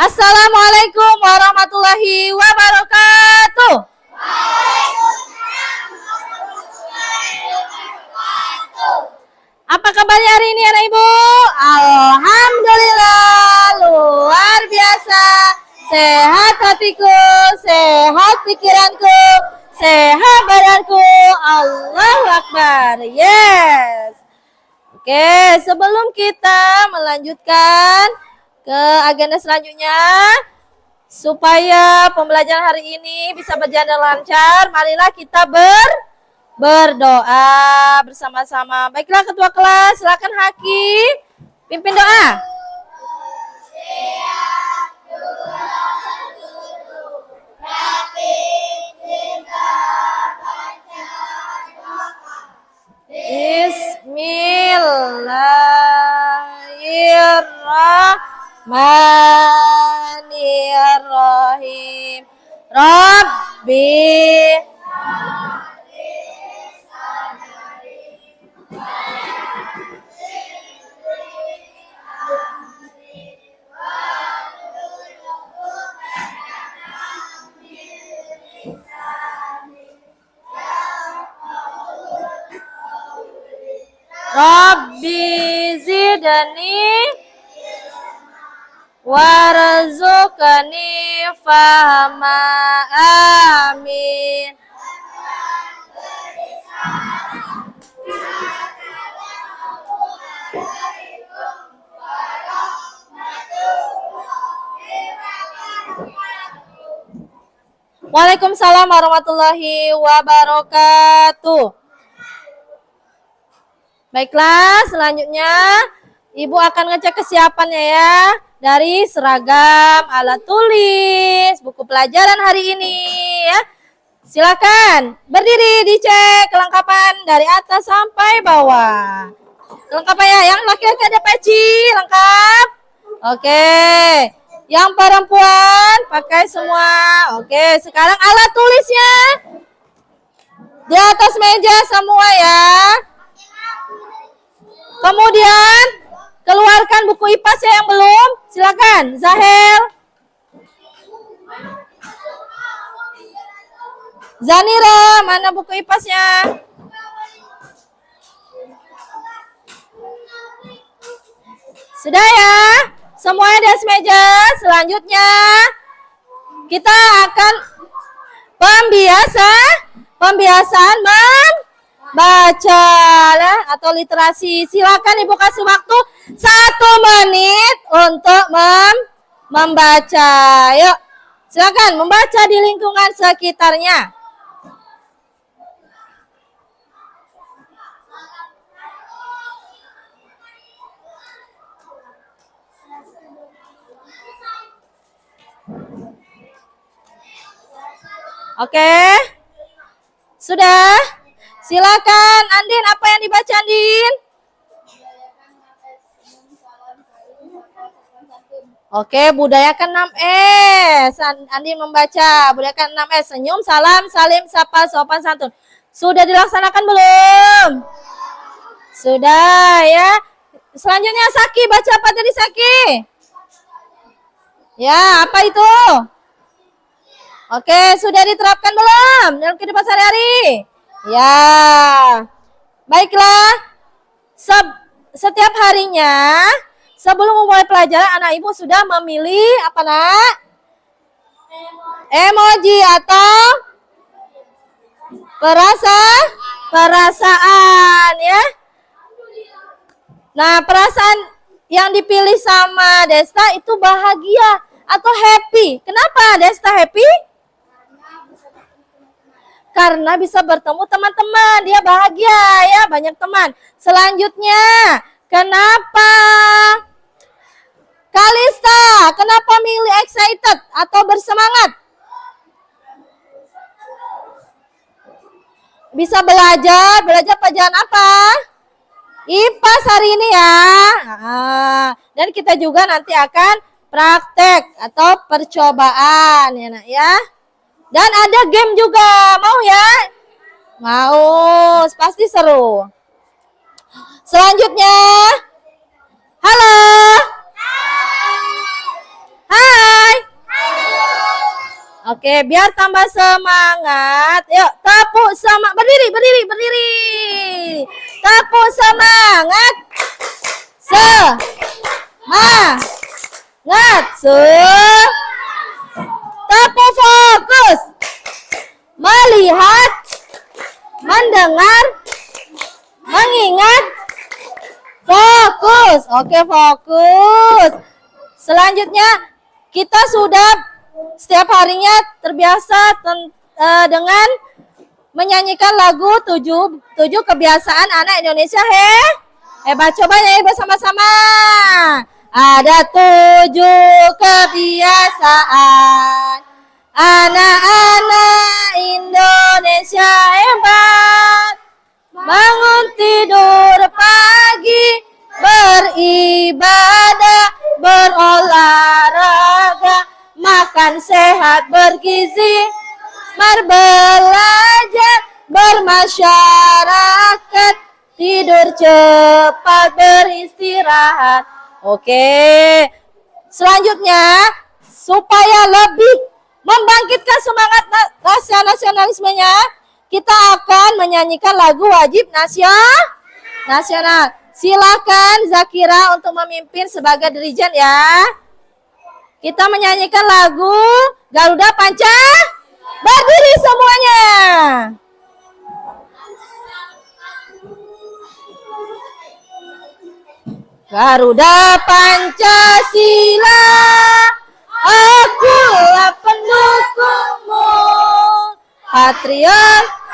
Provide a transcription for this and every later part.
Assalamualaikum warahmatullahi wabarakatuh. Apa kabarnya hari ini anak ibu? Alhamdulillah luar biasa. Sehat hatiku, sehat pikiranku, sehat badanku. Allahu Akbar. Yes. Oke, sebelum kita melanjutkan ke agenda selanjutnya, supaya pembelajaran hari ini bisa berjalan lancar, marilah kita berdoa bersama-sama. Baiklah ketua kelas, silakan Haki pimpin doa. Bismillahirrahmanirrahim. Rabbi Rabbi zidni warzuqni fahma. Amin. Waalaikumsalam warahmatullahi wabarakatuh. Baiklah, selanjutnya Ibu akan ngecek kesiapannya ya. Dari seragam, alat tulis, buku pelajaran hari ini ya. Silakan berdiri dicek kelengkapan dari atas sampai bawah. Kelengkapannya yang laki-laki ada peci, lengkap. Oke. Yang perempuan pakai semua. Oke, sekarang alat tulisnya di atas meja semua ya. Kemudian keluarkan buku IPAS yang belum. Silakan, Zahel. Zanira, mana buku IPAS-nya? Sudah ya? Semuanya di atas meja. Selanjutnya kita akan pembiasaan membaca atau literasi. Silakan Ibu kasih waktu 1 menit untuk membaca. Yuk, silakan membaca di lingkungan sekitarnya. Oke, sudah. Silakan, Andin, apa yang dibaca, Andin? Oke, budayakan 6S. Andin membaca, budayakan 6S. Senyum, salam, salim, sapa, sopan, santun. Sudah dilaksanakan belum? Sudah ya. Selanjutnya Saki, baca apa tadi Saki? Ya, apa itu? Oke, sudah diterapkan belum dalam kehidupan sehari-hari? Ya, baiklah. Setiap harinya, sebelum memulai pelajaran, anak ibu sudah memilih apa nak? Emoji atau perasaan ya. Nah, perasaan yang dipilih sama Desta itu bahagia atau happy. Kenapa Desta happy? Karena bisa bertemu teman-teman, dia bahagia ya, banyak teman. Selanjutnya, kenapa Kalista, kenapa milih excited atau bersemangat? Bisa belajar pelajaran apa? IPAS hari ini ya. Dan kita juga nanti akan praktek atau percobaan ya nak ya. Dan ada game juga, mau ya? Mau, pasti seru. Selanjutnya, halo. Hai. Oke, biar tambah semangat. Yuk, tepuk semangat. Berdiri, berdiri, berdiri. Tepuk semangat. Semangat. Tepuk fokus. Melihat, mendengar, mengingat, fokus. Oke, fokus. Selanjutnya, kita sudah setiap harinya terbiasa dengan menyanyikan lagu tujuh kebiasaan anak Indonesia. Hebat, coba nyanyi bersama-sama. Ada 7 kebiasaan anak-anak Indonesia hebat. Bangun tidur pagi, beribadah, berolahraga, makan sehat bergizi, belajar, bermasyarakat, tidur cepat, beristirahat. Oke. Selanjutnya, supaya lebih membangkitkan semangat nasionalismenya, kita akan menyanyikan lagu wajib nasional. Silakan Zakira untuk memimpin sebagai dirijen ya. Kita menyanyikan lagu Garuda Panca. Berdiri semuanya. Garuda Pancasila, akulah pendukungmu, patriot.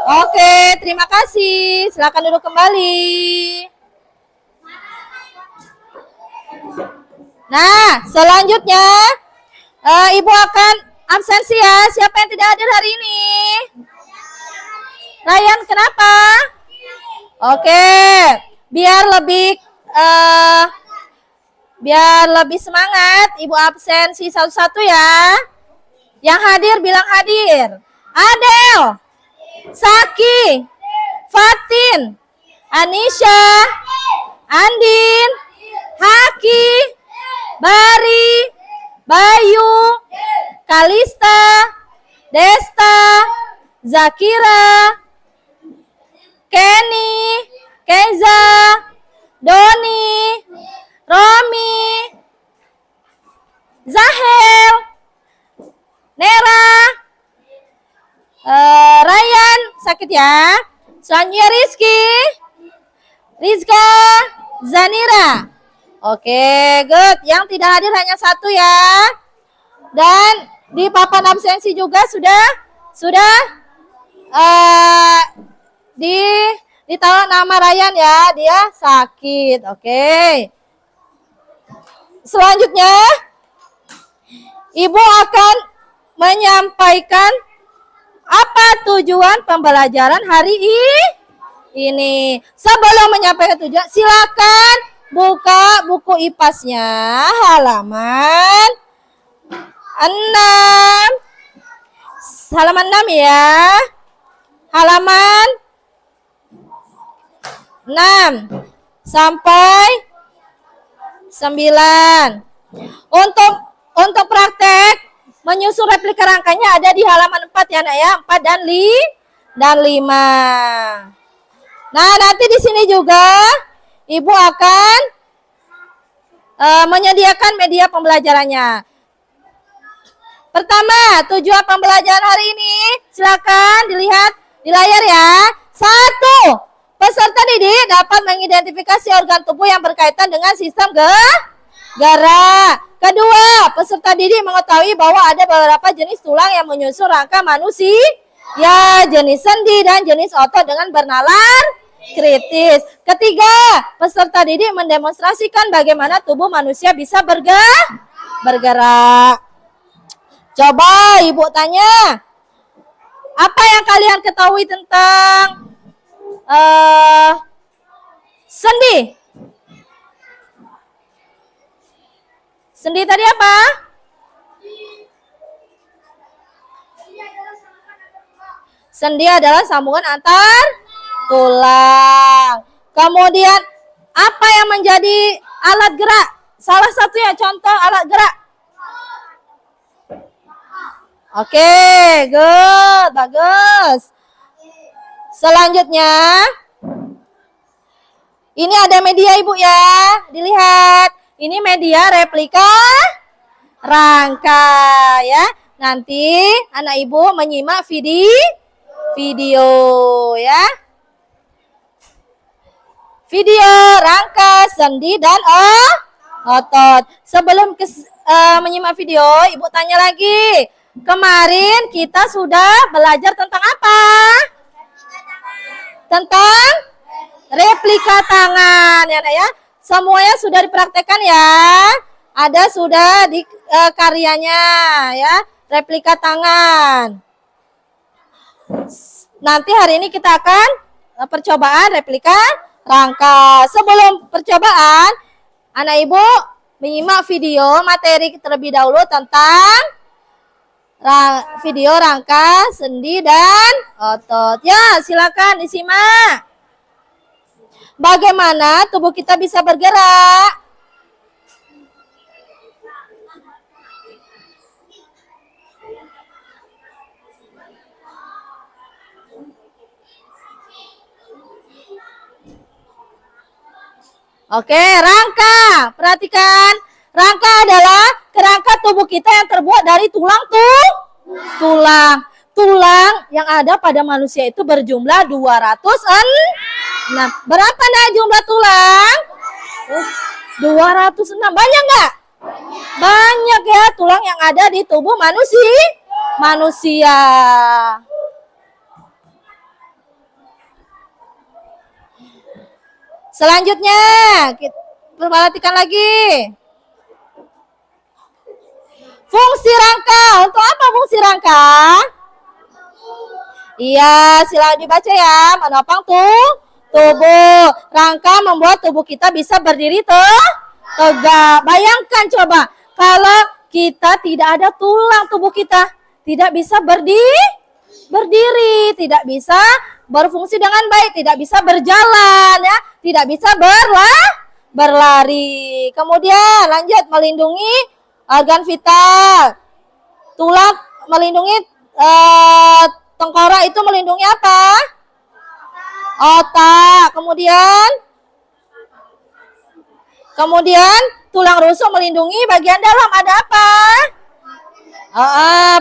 Oke, terima kasih. Silakan duduk kembali. Nah, selanjutnya Ibu akan absensi ya. Siapa yang tidak hadir hari ini? Ryan, kenapa? Oke, biar lebih semangat, Ibu absensi satu-satu ya. Yang hadir bilang hadir. Adel, Saki, Fatin, Anisha, Andin, Haki, Bari, Bayu, Kalista, Desta, Zakira, Kenny, Keza, Doni, Romi, Zahel, Nera, Ryan, sakit ya. Selanjutnya Rizky, Rizka, Zanira. Oke, good. Yang tidak hadir hanya satu ya. Dan di papan absensi juga sudah ditaruh nama Ryan ya, dia sakit. Oke. Selanjutnya Ibu akan menyampaikan apa tujuan pembelajaran hari ini. Sebelum menyampaikan tujuan, silakan buka buku IPAS-nya halaman 6. Halaman 6 ya. Halaman 6 sampai 9. Untuk praktek menyusun replika rangkanya ada di halaman 4 ya, Nak ya. 4 dan 5. Nah, nanti di sini juga Ibu akan menyediakan media pembelajarannya. Pertama, tujuan pembelajaran hari ini silakan dilihat di layar ya. 1. Peserta didik dapat mengidentifikasi organ tubuh yang berkaitan dengan sistem gerak. Kedua, peserta didik mengetahui bahwa ada beberapa jenis tulang yang menyusun rangka manusia, ya, jenis sendi dan jenis otot dengan bernalar kritis. Ketiga, peserta didik mendemonstrasikan bagaimana tubuh manusia bisa bergerak. Coba Ibu tanya, Apa yang kalian ketahui tentang sendi? Sendi tadi apa? Sendi adalah sambungan antar tulang. Kemudian apa yang menjadi alat gerak? Salah satunya contoh alat gerak. Oke, good, bagus. Selanjutnya, ini ada media Ibu ya, dilihat. Ini media replika rangka ya. Nanti anak Ibu menyimak video ya. Video rangka, sendi, dan otot. Sebelum menyimak video, Ibu tanya lagi. Kemarin kita sudah belajar tentang apa? Tentang replika tangan ya, Nak ya. Semuanya sudah dipraktekkan ya. Ada sudah di karyanya ya, replika tangan. Nanti hari ini kita akan percobaan replika rangka. Sebelum percobaan, anak Ibu menyimak video materi terlebih dahulu tentang video rangka, sendi, dan otot. Ya, silakan disimak. Bagaimana tubuh kita bisa bergerak? Oke, rangka. Perhatikan. Rangka adalah kerangka tubuh kita yang terbuat dari tulang. Tulang yang ada pada manusia itu berjumlah 206. Berapa jumlah tulang? 206. Banyak nggak? Banyak ya tulang yang ada di tubuh manusia. Selanjutnya, kita perhatikan lagi. Fungsi rangka. Untuk apa fungsi rangka? Iya, silakan dibaca ya. Menopang tubuh. Rangka membuat tubuh kita bisa berdiri tegak. Bayangkan coba, kalau kita tidak ada tulang, tubuh kita tidak bisa berdiri, tidak bisa berfungsi dengan baik, tidak bisa berjalan ya, tidak bisa berlari. Kemudian lanjut, melindungi organ vital. Tulang melindungi tengkorak, itu melindungi apa? Otak. Kemudian tulang rusuk melindungi bagian dalam. Ada apa?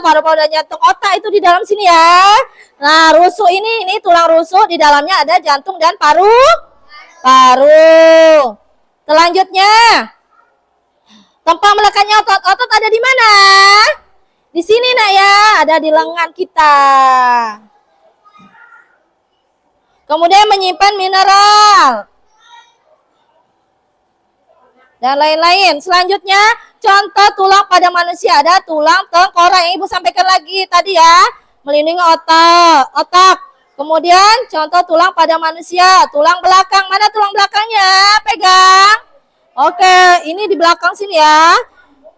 Paru-paru dan jantung. Otak itu di dalam sini ya. Nah, rusuk ini tulang rusuk, di dalamnya ada jantung dan paru. Selanjutnya, tempat melekatnya otot ada di mana? Di sini Nak ya, ada di lengan kita. Kemudian menyimpan mineral dan lain-lain. Selanjutnya, contoh tulang pada manusia, ada tulang tengkorak yang Ibu sampaikan lagi tadi ya, melindungi otak. Kemudian contoh tulang pada manusia, tulang belakang. Mana tulang belakangnya? Pegang. Oke, ini di belakang sini ya.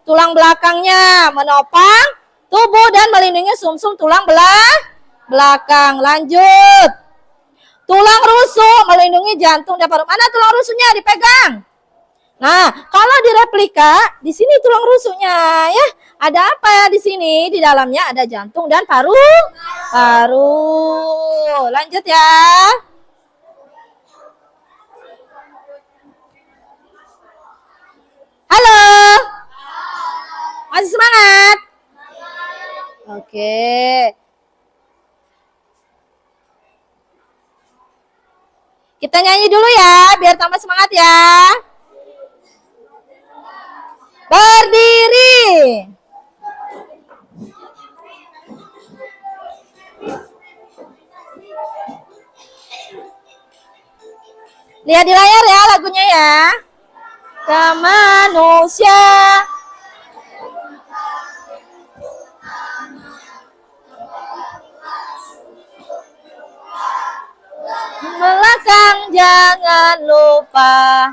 Tulang belakangnya menopang tubuh dan melindungi sumsum tulang belakang. Lanjut. Tulang rusuk melindungi jantung dan paru. Mana tulang rusuknya? Dipegang. Nah, kalau di replika, di sini tulang rusuknya ya. Ada apa ya di sini? Di dalamnya ada jantung dan paru. Lanjut ya. Halo. Masih semangat? Oke. Kita nyanyi dulu ya, biar tambah semangat ya. Berdiri. Lihat di layar ya lagunya ya. Ke manusia. jangan lupa.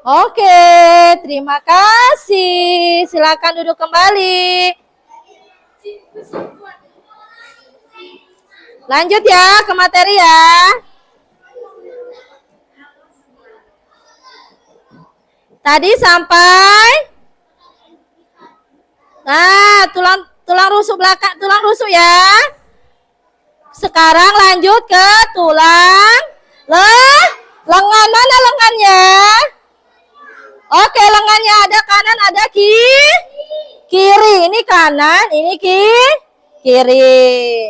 Oke, terima kasih. Silakan duduk kembali. Lanjut ya ke materi ya. Tadi sampai tulang rusuk belakang, tulang rusuk ya. Sekarang lanjut ke tulang lengan. Mana lengannya? Oke, lengannya ada kanan, ada kiri. Ini kanan, ini kiri.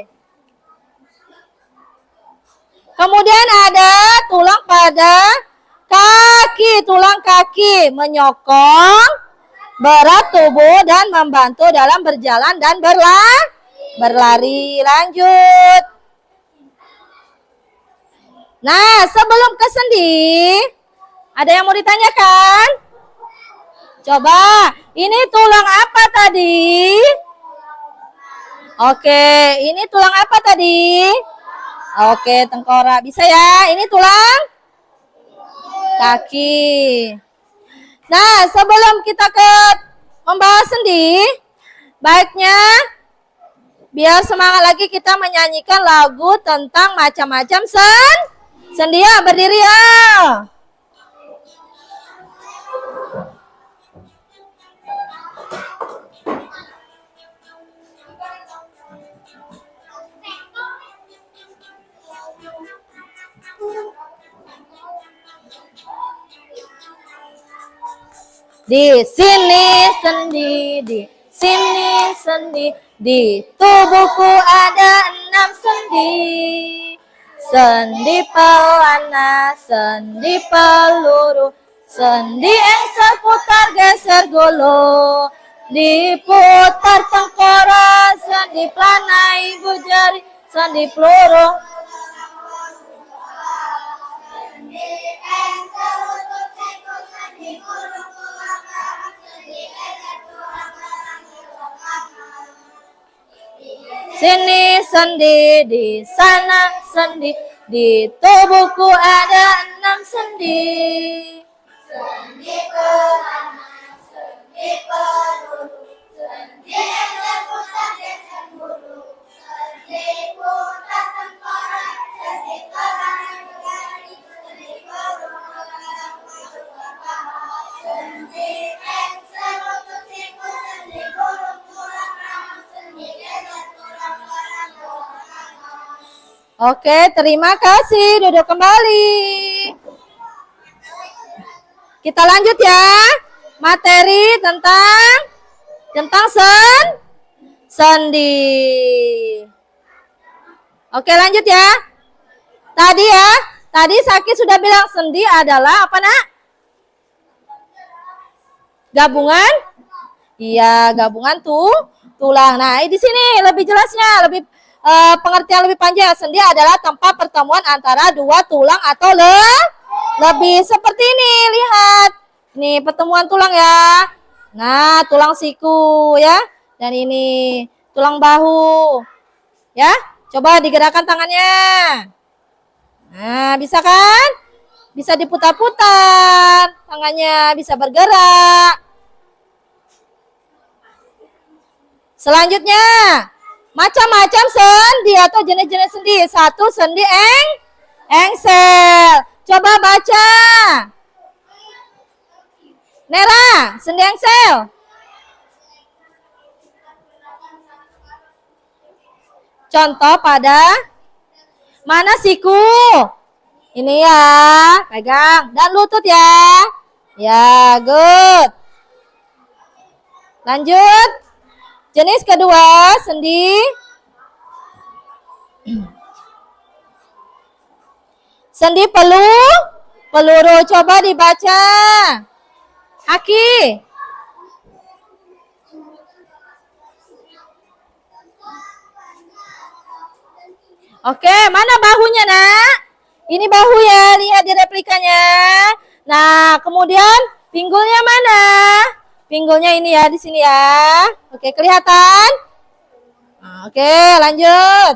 Kemudian ada tulang pada kaki, tulang kaki menyokong berat tubuh dan membantu dalam berjalan dan berlari. Lanjut. Nah, sebelum ke sendi, ada yang mau ditanyakan? Coba, ini tulang apa tadi? Oke, ini tulang apa tadi? Oke, tengkorak. Bisa ya? Ini tulang kaki. Nah, sebelum kita ke membahas sendi, baiknya biar semangat lagi kita menyanyikan lagu tentang macam-macam sendi ya. Berdiri ya. Di sini sendi, di sini sendi, di tubuhku ada 6 sendi. Sendi pelana, sendi peluru, sendi engsel putar geser gulu, diputar tengkorak, sendi pelana ibu jari, sendi peluru. Sendi engsel lutut sengkul, sendi gulu. Sini sendi, di sana sendi, di tubuhku ada 6 sendi. Sendi pelana, sendi peluru, sendi engsel putar geser gulu, sendi putar tengkorak, sendi pelana ibu jari, sendi peluru, sendi engsel lutut sengkul, sendi gulu tulang rahang, sendi geser tulang belakang. Oke, terima kasih. Duduk kembali. Kita lanjut ya. Materi tentang sendi. Oke, lanjut ya. Tadi Saki sudah bilang sendi adalah apa, Nak? Gabungan? Iya, gabungan tulang. Nah, di sini lebih jelasnya, lebih pengertian lebih panjang. Sendi adalah tempat pertemuan antara dua tulang atau lebih. Seperti ini, lihat. Nih, pertemuan tulang ya. Nah, tulang siku ya. Dan ini tulang bahu. Ya, coba digerakkan tangannya. Nah, bisa kan? Bisa diputar-putar, tangannya bisa bergerak. Selanjutnya, macam-macam sendi atau jenis-jenis sendi. Satu, sendi engsel. Coba baca. Nera, sendi engsel. Contoh pada mana siku? Ini ya, pegang. Dan lutut ya. Ya, good. Lanjut. Jenis kedua, sendi. Sendi peluru. Coba dibaca. Aki. Oke, mana bahunya, Nak? Ini bahu ya, lihat di replikanya. Nah, kemudian pinggulnya mana? Pinggulnya ini ya, di sini ya. Oke, kelihatan? Oke, lanjut.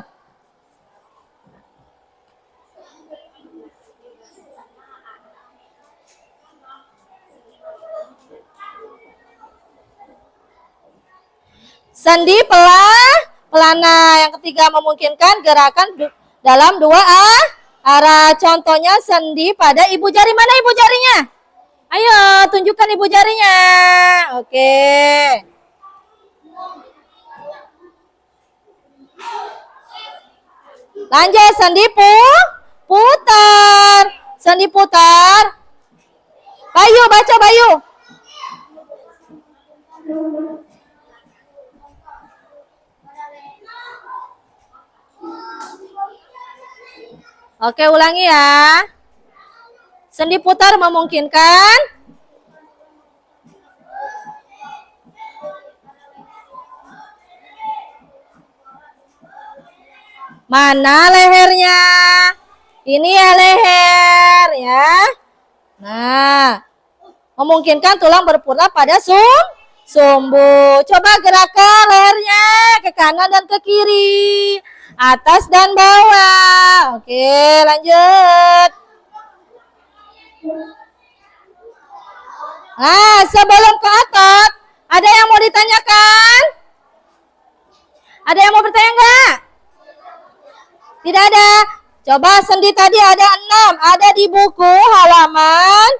Sendi pelana. Yang ketiga memungkinkan gerakan dalam dua arah. Contohnya sendi pada ibu jari. Mana ibu jarinya? Ayo, tunjukkan ibu jarinya. Oke. Lanjut, sendi putar. Sendi putar. Bayu, baca Bayu. Oke, ulangi ya. Sendi putar memungkinkan mana lehernya? Ini ya leher ya. Nah, memungkinkan tulang berputar pada sumbu. Coba gerakan lehernya ke kanan dan ke kiri, atas dan bawah. Oke, lanjut. Nah, sebelum ke otot, ada yang mau ditanyakan? Ada yang mau bertanya enggak? Tidak ada. Coba sendi tadi ada 6. Ada di buku halaman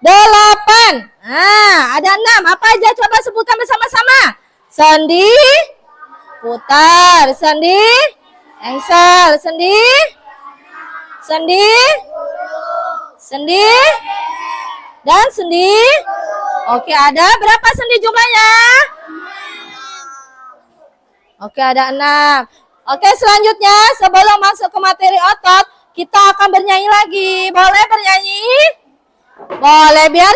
8. Nah, ada 6. Apa aja? Coba sebutkan bersama-sama. Sendi putar, sendi engsel, sendi dan sendi. Oke, ada berapa sendi jumlahnya? Oke, ada 6. Oke, selanjutnya sebelum masuk ke materi otot, kita akan bernyanyi lagi. Boleh bernyanyi? Boleh, biar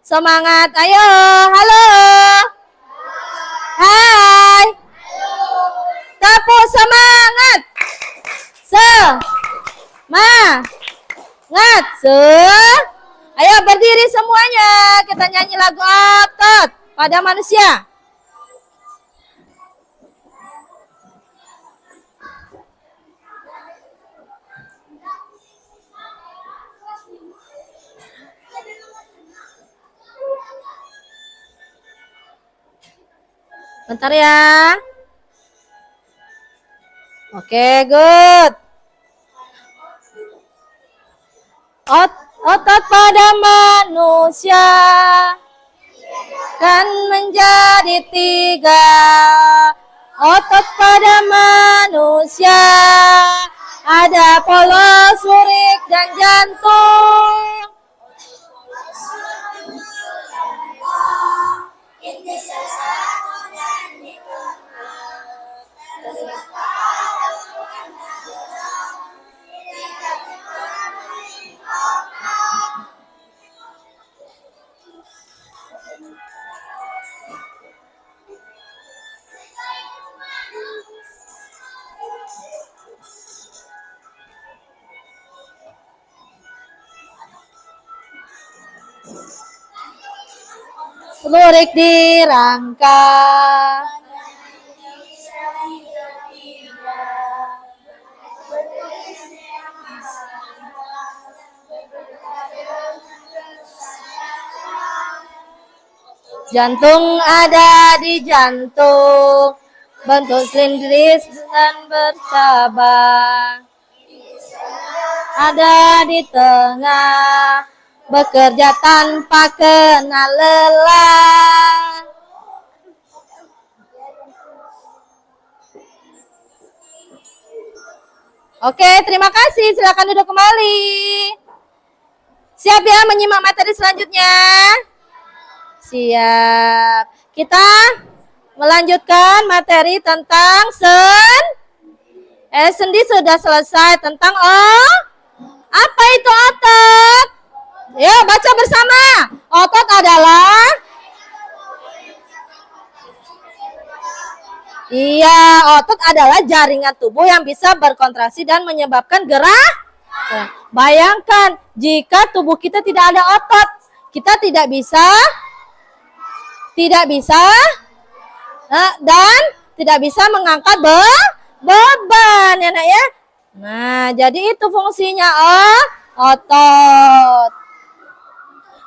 semangat. Ayo, halo. Hai. Tepuk semangat. Semangat. Ayo berdiri semuanya. Kita nyanyi lagu otot pada manusia. Bentar ya. Oke, good. Otot pada manusia kan menjadi 3. Otot pada manusia ada polos, urik, dan jantung. Lurik di rangka. Jantung ada di jantung, bentuk silindris dan bercabang. Ada di tengah, bekerja tanpa kenal lelah. Oke, terima kasih. Silakan duduk kembali. Siap ya menyimak materi selanjutnya? Siap. Kita melanjutkan materi tentang sendi sudah selesai. Tentang apa itu otot? Ya, baca bersama. Otot adalah otot adalah jaringan tubuh yang bisa berkontraksi dan menyebabkan gerak. Bayangkan jika tubuh kita tidak ada otot, kita tidak bisa dan tidak bisa mengangkat beban ya nak ya. Nah, jadi itu fungsinya otot.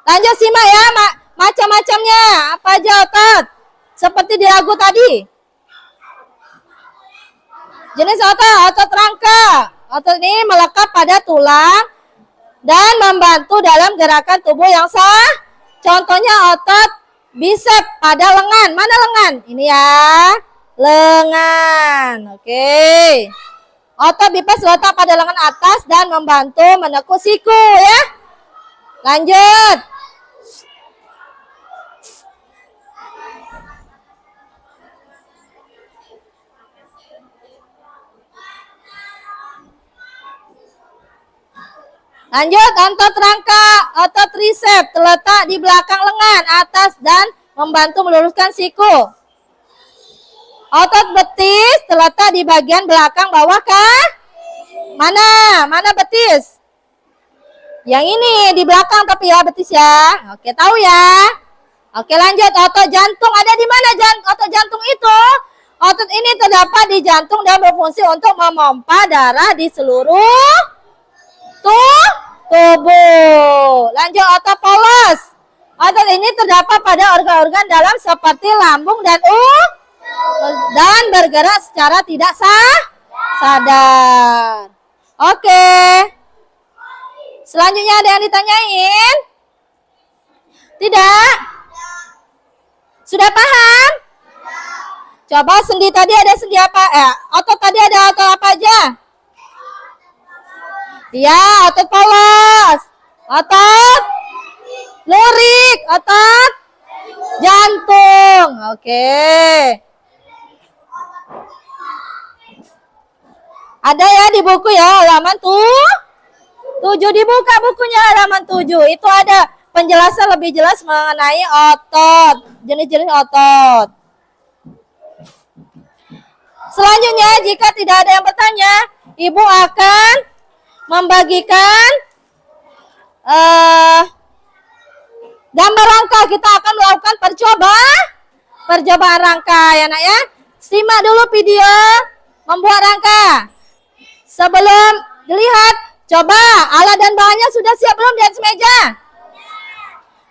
Lanjut simak ya, macam-macamnya. Apa aja otot? Seperti di lagu tadi. Jenis otot rangka. Otot ini melekat pada tulang dan membantu dalam gerakan tubuh yang sah. Contohnya otot bisep pada lengan. Mana lengan? Ini ya, lengan. Oke. Otot biceps letak pada lengan atas dan membantu menekuk siku ya. Lanjut. Lanjut, otot rangka, otot tricep terletak di belakang lengan atas dan membantu meluruskan siku. Otot betis terletak di bagian belakang bawah kah? Mana betis? Yang ini di belakang tapi ya betis ya. Oke, tahu ya. Oke, lanjut, otot jantung ada di mana otot jantung itu? Otot ini terdapat di jantung dan berfungsi untuk memompa darah di seluruh tubuh. Lanjut, otot polos. Otot ini terdapat pada organ-organ dalam seperti lambung dan bergerak secara tidak sadar. Oke. Selanjutnya ada yang ditanyain? Tidak? Sudah paham? Coba sendi tadi ada sendi apa? Otot tadi ada otot apa aja? Ya, otot polos, otot lurik, otot jantung. Oke. Ada ya di buku ya, halaman 7. Dibuka bukunya halaman 7. Itu ada penjelasan lebih jelas mengenai otot, jenis-jenis otot. Selanjutnya, jika tidak ada yang bertanya, Ibu akan membagikan gambar rangka. Kita akan melakukan percobaan rangka ya nak ya. Simak dulu video membuat rangka. Sebelum dilihat, coba alat dan bahannya sudah siap belum di atas meja?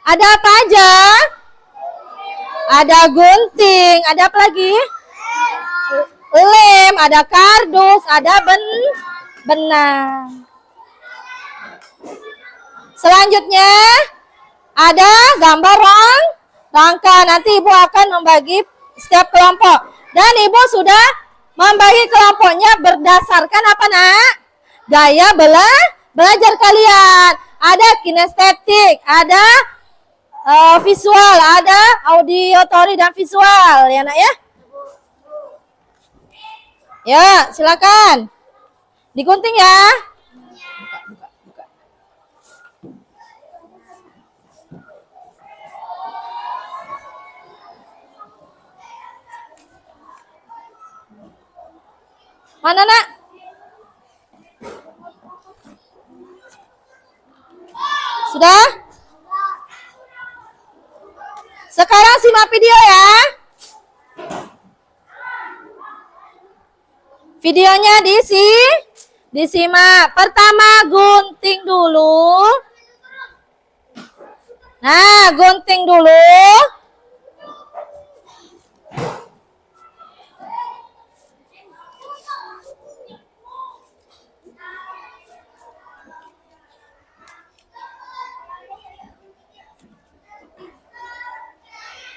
Ada apa aja? Ada gunting, ada apa lagi? Lem, ada kardus, ada benang. Selanjutnya ada gambar rangka. Nanti Ibu akan membagi setiap kelompok. Dan Ibu sudah membagi kelompoknya berdasarkan apa nak? Gaya belajar kalian. Ada kinestetik, ada visual, ada auditory dan visual ya nak ya. Ya, silakan. Digunting ya. Buka. Mana nak? Sudah? Sekarang simak video ya. Videonya disimak. Pertama gunting dulu. Nah, gunting dulu.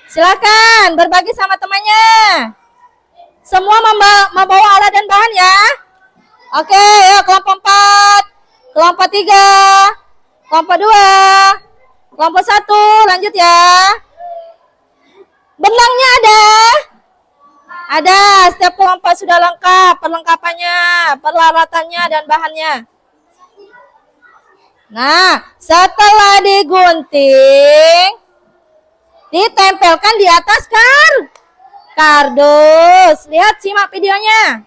Silakan berbagi sama temannya. Semua membawa alat dan bahan ya. Oke, ya kelompok 4, kelompok 3, kelompok 2, kelompok 1, lanjut ya. Benangnya ada? Ada, setiap kelompok sudah lengkap perlengkapannya, peralatannya dan bahannya. Nah, setelah digunting, ditempelkan di atas kardus. Lihat, simak videonya.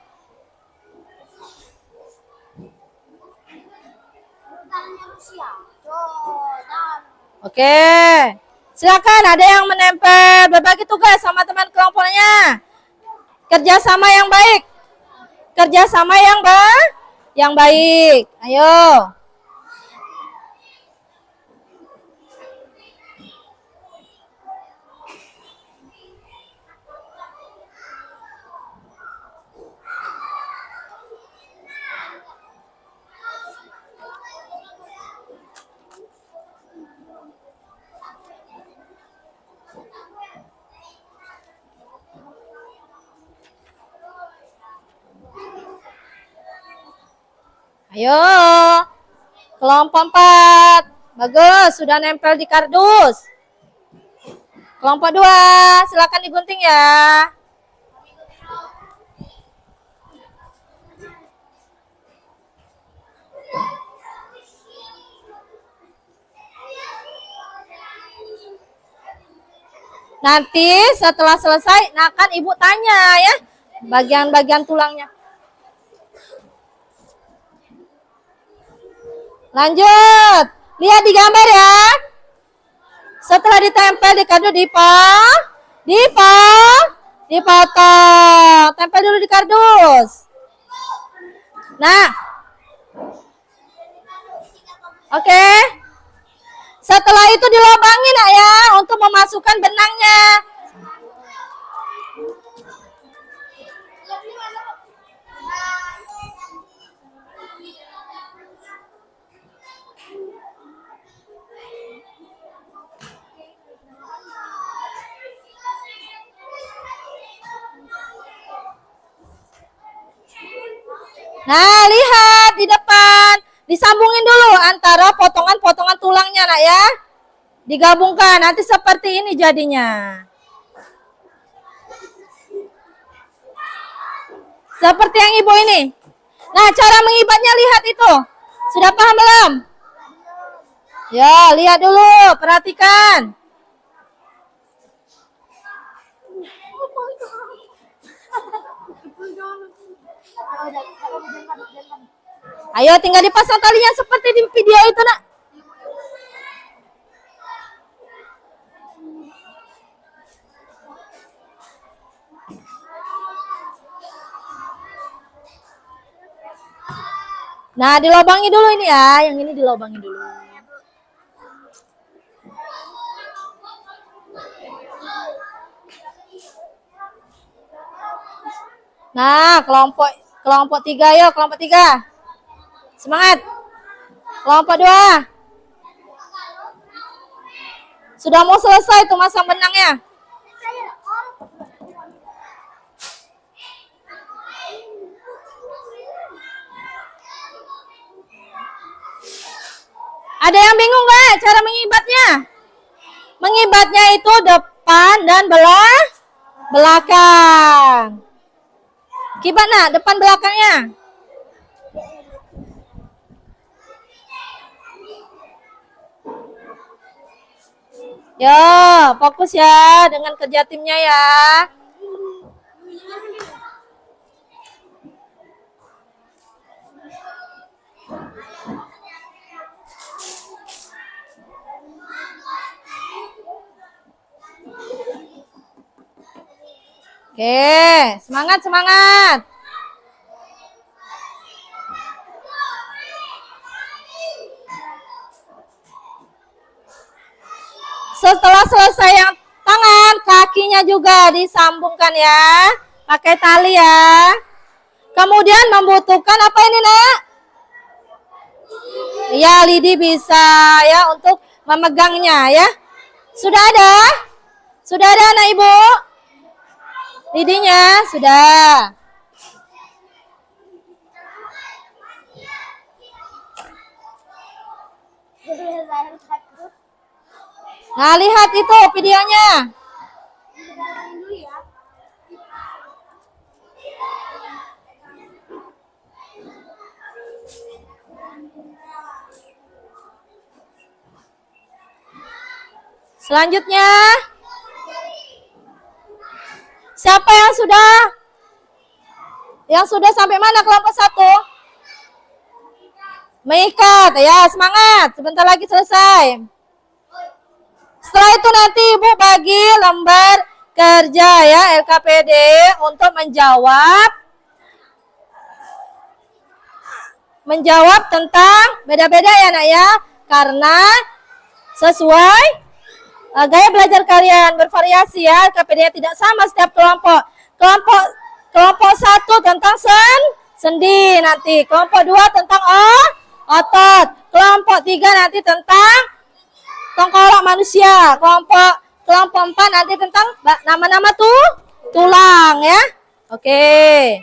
Oke, silakan ada yang menempel, berbagi tugas sama teman kelompoknya. Kerjasama yang baik, kerjasama yang baik. Ayo. Ayo, kelompok 4. Bagus, sudah nempel di kardus. Kelompok 2, silakan digunting ya. Nanti setelah selesai, akan ibu tanya ya, bagian-bagian tulangnya. Lanjut, lihat di gambar ya. Setelah ditempel di kardus, dipotong. Tempel dulu di kardus. Nah, oke. Setelah itu dilobangin ya untuk memasukkan benangnya. Nah, lihat di depan. Disambungin dulu antara potongan-potongan tulangnya, nak ya. Digabungkan, nanti seperti ini jadinya. Seperti yang ibu ini. Nah, cara mengibatnya lihat itu. Sudah paham belum? Ya, lihat dulu, perhatikan. Ayo, tinggal dipasang talinya seperti di video itu, nak. Nah, dilobangi dulu ini ya. Yang ini dilobangi dulu. Nah, kelompok 3 yuk, kelompok 3. Semangat. Kelompok 2. Sudah mau selesai tuh masang benangnya. Ada yang bingung nggak cara mengibatnya? Mengibatnya itu depan dan belakang. Gimana depan belakangnya? Yo, fokus ya dengan kerja timnya ya. Oke, semangat, semangat. Setelah selesai yang tangan, kakinya juga disambungkan ya. Pakai tali ya. Kemudian membutuhkan apa ini, nak? Ya, lidi bisa ya untuk memegangnya ya. Sudah ada? Sudah ada anak ibu? Lidinya sudah. Nah, lihat itu videonya. Selanjutnya, siapa yang sudah? Yang sudah sampai mana kelompok 1? Mengikat, ya semangat. Sebentar lagi selesai. Setelah itu nanti Ibu bagi lembar kerja ya LKPD untuk menjawab tentang beda-beda ya nak ya, karena sesuai gaya belajar kalian bervariasi ya, LKPD tidak sama setiap kelompok. Kelompok 1 tentang sendi nanti, kelompok 2 tentang otot, kelompok 3 nanti tentang tengkorak manusia, kelompok 4 nanti tentang nama-nama tulang ya. Oke.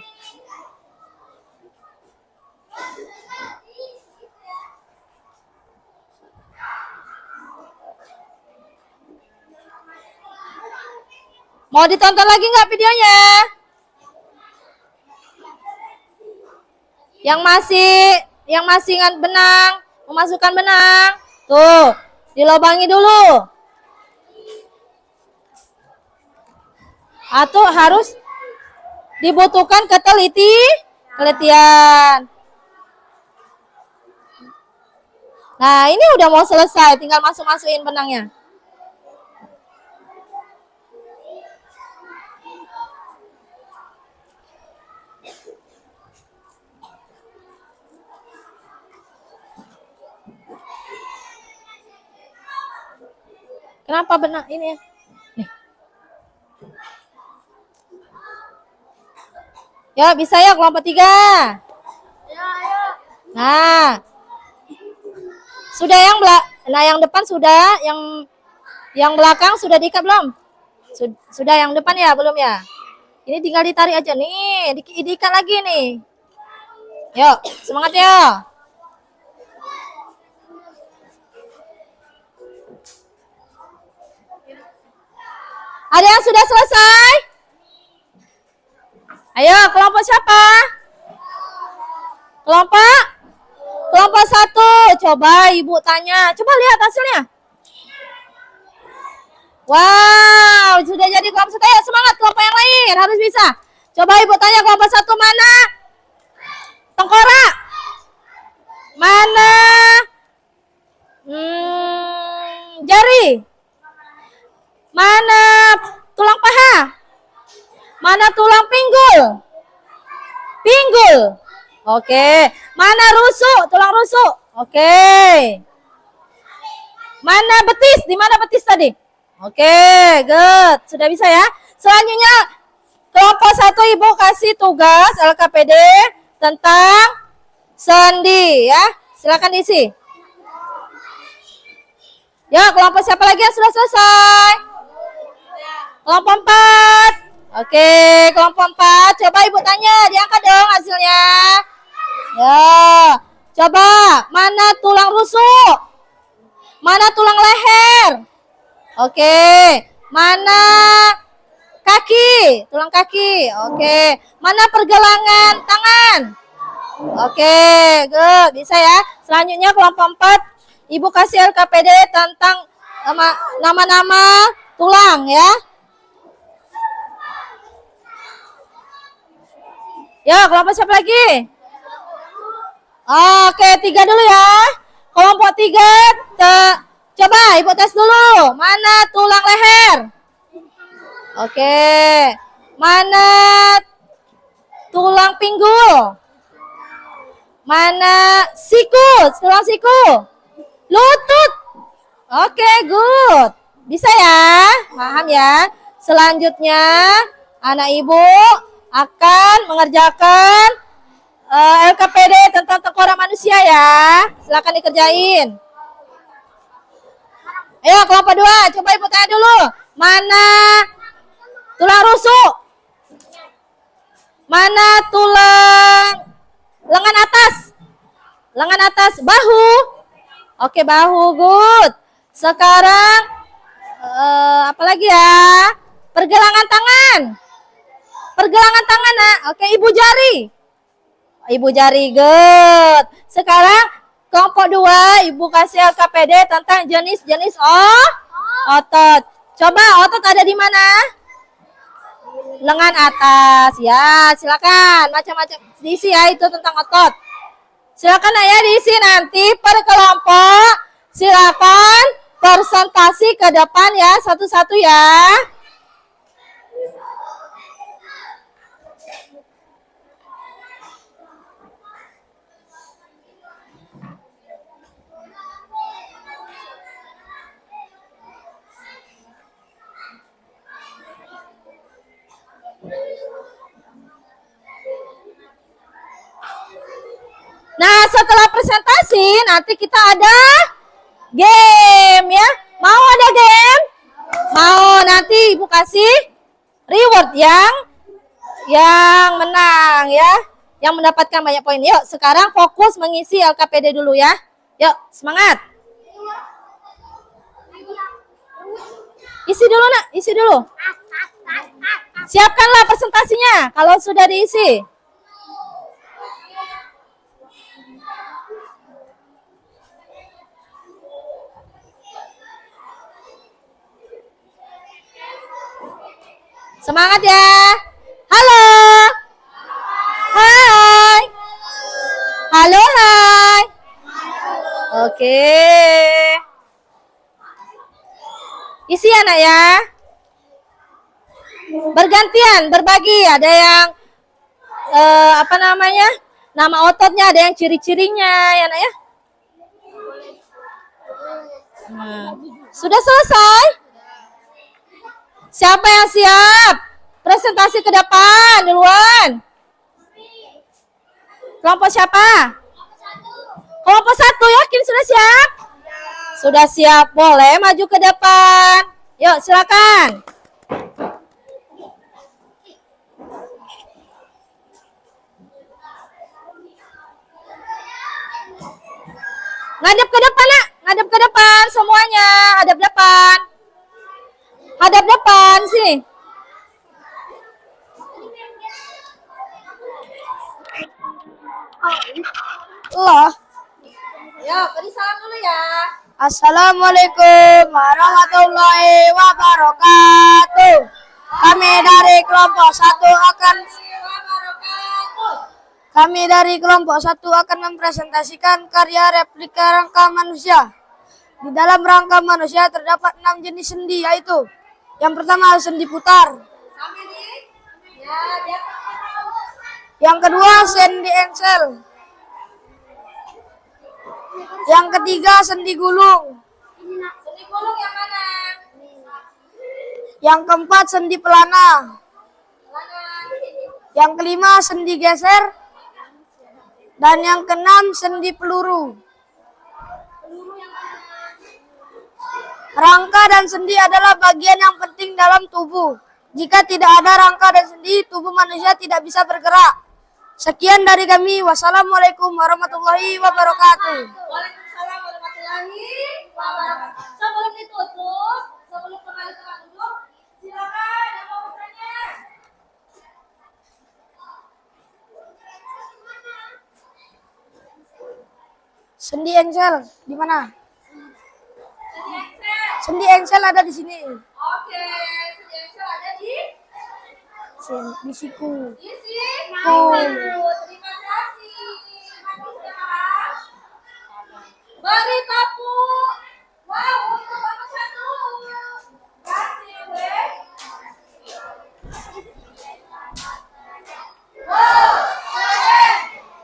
Mau ditonton lagi nggak videonya? Yang masih ingat benang, memasukkan benang. Tuh, dilobangi dulu. Atau harus dibutuhkan ketelitian. Nah, ini udah mau selesai, tinggal masukin benangnya. Kenapa benang ini ya? Nih. Ya, bisa ya kelompok 3. Nah. Sudah yang depan sudah, yang belakang sudah diikat belum? Sudah yang depan ya, belum ya? Ini tinggal ditarik aja nih, diikat lagi nih. Yuk, semangat ya. Ada yang sudah selesai? Ayo, kelompok siapa? Kelompok 1. Coba Ibu tanya. Coba lihat hasilnya. Wow, sudah jadi kelompok 1. Ayo semangat kelompok yang lain, harus bisa. Coba Ibu tanya kelompok 1 mana? Tengkorak. Mana? Jari. Mana tulang paha? Mana tulang pinggul? Oke. Mana rusuk? Tulang rusuk. Oke. Mana betis? Di mana betis tadi? Oke, good. Sudah bisa ya. Selanjutnya kelompok 1 Ibu kasih tugas LKPD tentang sendi ya. Silakan isi. Ya, kelompok siapa lagi yang sudah selesai? Kelompok 4. Oke, kelompok 4. Coba Ibu tanya, diangkat dong hasilnya. Ya, coba mana tulang rusuk? Mana tulang leher? Oke, mana kaki? Tulang kaki. Oke, mana pergelangan tangan? Oke, good. Bisa ya. Selanjutnya kelompok 4, Ibu kasih LKPD tentang nama-nama tulang ya. Ya, kelompok siapa lagi? Oke, 3 dulu ya. Kelompok 3, coba Ibu tes dulu. Mana tulang leher? Oke. Mana tulang pinggul? Mana siku? Tulang siku? Lutut. Oke, good. Bisa ya? Paham ya? Selanjutnya, anak Ibu akan mengerjakan LKPD tentang tengkorak manusia ya. Silakan dikerjain. Ayo kelompok 2, coba Ibu tanya dulu. Mana tulang rusuk? Mana tulang lengan atas? Lengan atas, bahu. Oke, bahu, good. Sekarang apa lagi ya? Pergelangan tangan. Pergelangan tangan, Nak. Oke, ibu jari. Ibu jari, good. Sekarang kelompok 2, Ibu kasih LKPD tentang jenis-jenis otot. Coba otot ada di mana? Lengan atas. Ya, silakan. Macam-macam diisi ya itu tentang otot. Silakan ya diisi nanti per kelompok. Silakan presentasi ke depan ya, satu-satu ya. Nah, setelah presentasi nanti kita ada game ya. Mau ada game? Mau, nanti Ibu kasih reward yang menang ya. Yang mendapatkan banyak poin. Yuk, sekarang fokus mengisi LKPD dulu ya. Yuk, semangat. Isi dulu, Nak. Isi dulu. Siapkanlah presentasinya kalau sudah diisi. Semangat ya. Halo. Hai. Halo, hai. Oke. Isi anak ya. Bergantian, berbagi. Ada yang apa namanya? Nama ototnya, ada yang ciri-cirinya ya, Nak ya. Sudah selesai? Siapa yang siap? Presentasi ke depan, duluan. Kelompok siapa? Kelompok 1, yakin sudah siap? Sudah siap, boleh maju ke depan. Yuk, silakan. Ngadep ke depan, Nak. Ngadep ke depan semuanya. Hadap depan. Hadap depan sini. Allah. Ya, beri salam dulu ya. Assalamualaikum warahmatullahi wabarakatuh. Kami dari kelompok 1 akan mempresentasikan karya replika rangka manusia. Di dalam rangka manusia terdapat 6 jenis sendi, yaitu yang pertama sendi putar. Yang kedua sendi engsel. Yang ketiga sendi gulung. Sendi gulung yang mana? Yang keempat sendi pelana. Yang kelima sendi geser. Dan yang keenam sendi peluru. Rangka dan sendi adalah bagian yang penting dalam tubuh. Jika tidak ada rangka dan sendi, tubuh manusia tidak bisa bergerak. Sekian dari kami. Wassalamualaikum warahmatullahi wabarakatuh. Waalaikumsalam warahmatullahi wabarakatuh. Sebelum ditutup, sebelum kembali ke tempat duduk, silakan yang mau bertanya. Sendi engsel di mana? Sendi engsel ada di sini. Oke, sendi engsel ada di Di siku. di sini. Terima kasih. Beri tepuk. Wow, untuk kelompok 1. Kasih, Bre. Wow, keren.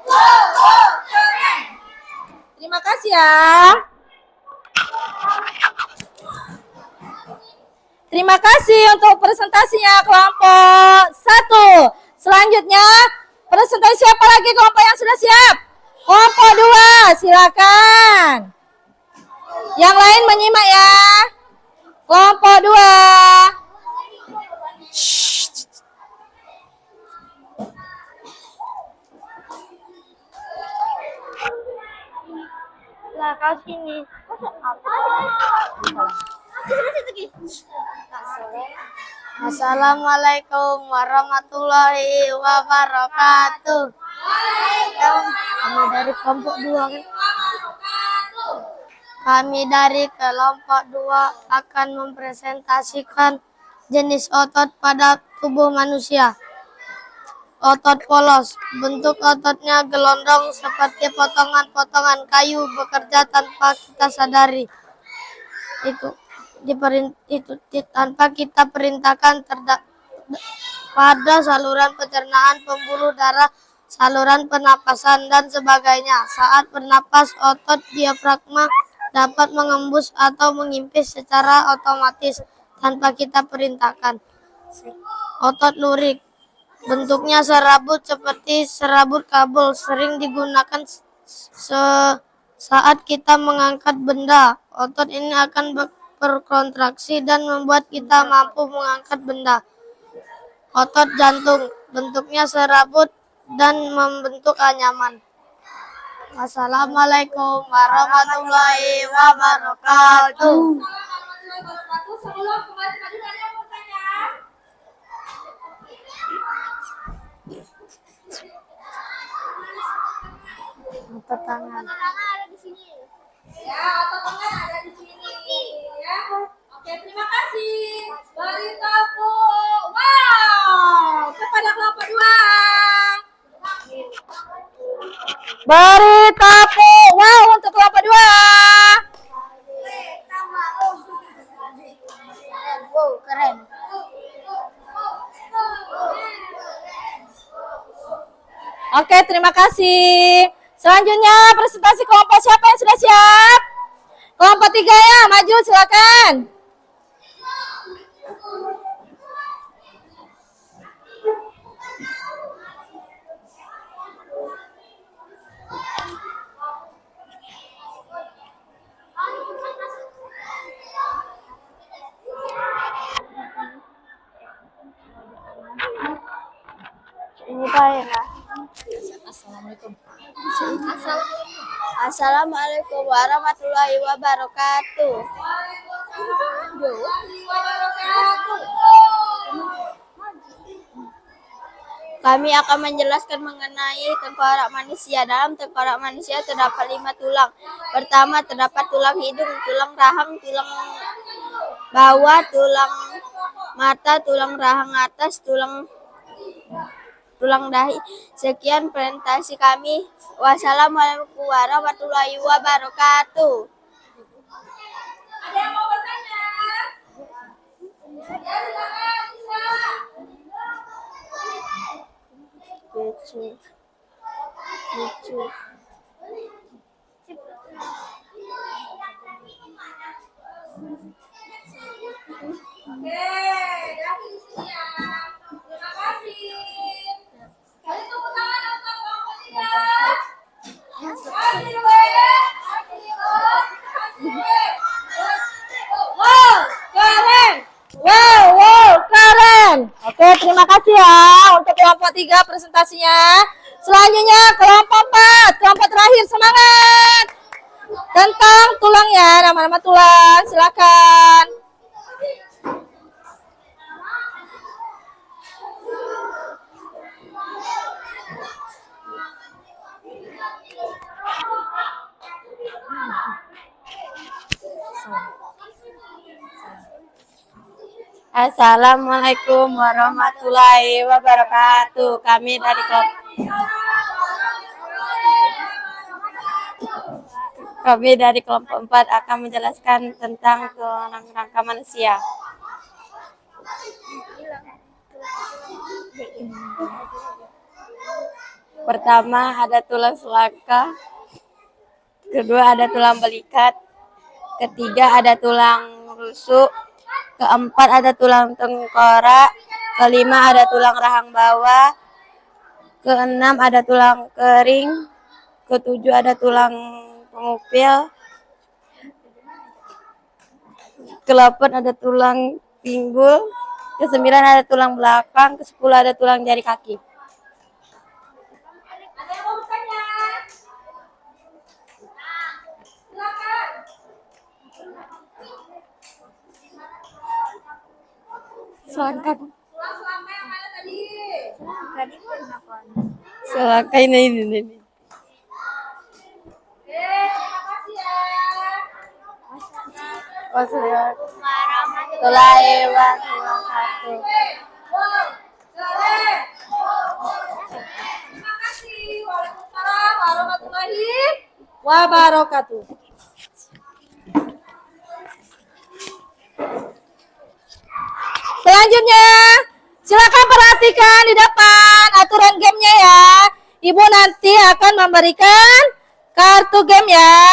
Wow, keren. Terima kasih ya. Terima kasih untuk presentasinya kelompok 1. Selanjutnya, presentasi siapa lagi kelompok yang sudah siap? Kelompok 2, silakan. Yang lain menyimak ya. Kelompok 2. Lah kau sini. Assalamualaikum warahmatullahi wabarakatuh. Kami dari kelompok 2 kan? Kami dari kelompok 2 akan mempresentasikan jenis otot pada tubuh manusia. Otot polos, bentuk ototnya gelondong seperti potongan-potongan kayu bekerja tanpa kita sadari. Itu tanpa kita perintahkan pada saluran pencernaan, pembuluh darah, saluran pernapasan dan sebagainya. Saat bernapas, otot diafragma dapat mengembus atau mengimpis secara otomatis tanpa kita perintahkan. Otot lurik, bentuknya serabut seperti serabut kabel, sering digunakan saat kita mengangkat benda. Otot ini akan berkontraksi dan membuat kita mampu mengangkat benda. Otot jantung, bentuknya serabut dan membentuk anyaman. Wassalamualaikum warahmatullahi wabarakatuh. Sebelum kembali tadi ada yang bertanya. Otot tangan. Ada di sini. Ya, otot tangan ada di sini. Ya. Oke, terima kasih. Beri tepuk. Wow, kepada kelompok 2. Beri tepuk. Wow, untuk kelompok 2. Wow, keren. Oke, terima kasih. Selanjutnya presentasi kelompok siapa yang sudah siap? Kelompok 3 ya, maju silakan. Ini Pak ya. Assalamualaikum warahmatullahi wabarakatuh. Kami akan menjelaskan mengenai tengkorak manusia. Dalam tengkorak manusia terdapat 5 tulang. Pertama terdapat tulang hidung, tulang rahang, tulang bawah, tulang mata, tulang rahang atas, tulang dahi. Sekian presentasi kami. Wassalamualaikum warahmatullahi wabarakatuh. Ada yang mau bertanya? Ya, silakan. Lucu. Oke, dari di sini ya. Terima kasih. Kali tepuk tangan untuk kelompok 3. Kasih W. Wow, keren. Wow, keren. Oke, terima kasih ya untuk kelompok 3 presentasinya. Selanjutnya kelompok 4, kelompok terakhir, semangat. Tentang tulang ya, nama-nama tulang, silakan. Assalamualaikum warahmatullahi wabarakatuh. Kami dari kelompok 4 akan menjelaskan tentang tulang rangka manusia. Pertama ada tulang selangka, kedua ada tulang belikat, ketiga ada tulang rusuk, keempat ada tulang tengkorak, kelima ada tulang rahang bawah, keenam ada tulang kering, ketujuh ada tulang pengupil, ke-8 ada tulang pinggul, ke-9 ada tulang belakang, ke-10 ada tulang jari kaki. Ada yang mau bertanya? Silakan. Selangkah. Selangkah yang mana tadi? Selangkah ini. Terima kasih ya. Warahmatullahi wabarakatuh. Terima kasih. Waalaikumsalam warahmatullahi wabarakatuh. Selanjutnya, silakan perhatikan di depan aturan gamenya ya. Ibu nanti akan memberikan kartu game ya.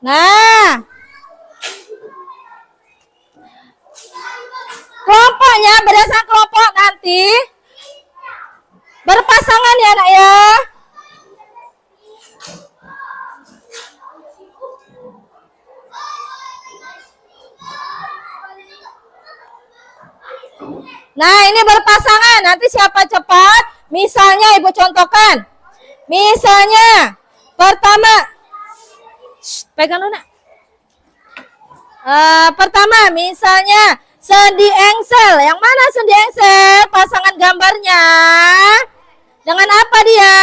Nah, kelompoknya berdasarkan kelompok nanti berpasangan ya nak ya. Nah, ini berpasangan. Nanti siapa cepat? Misalnya Ibu contohkan. Misalnya, pertama. Pegang dulu, nak. Pertama, misalnya sendi engsel. Yang mana sendi engsel? Pasangan gambarnya. Dengan apa dia?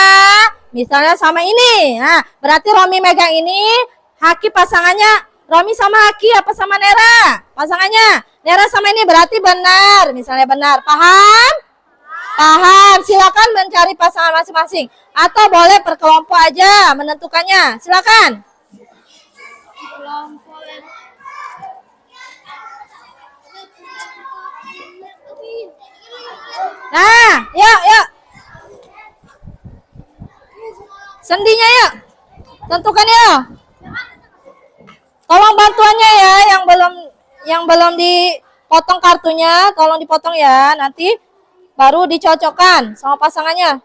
Misalnya sama ini. Nah, berarti Romi megang ini. Haki pasangannya. Romi sama Haki apa sama Nera? Pasangannya. Nera sama ini berarti benar. Misalnya benar. Paham? Paham. Silakan mencari pasangan masing-masing. Atau boleh per kelompok aja menentukannya. Silakan. Nah, yuk. Sendinya yuk. Tentukan yuk. Tolong bantuannya ya yang belum dipotong kartunya, tolong dipotong ya. Nanti baru dicocokkan sama pasangannya.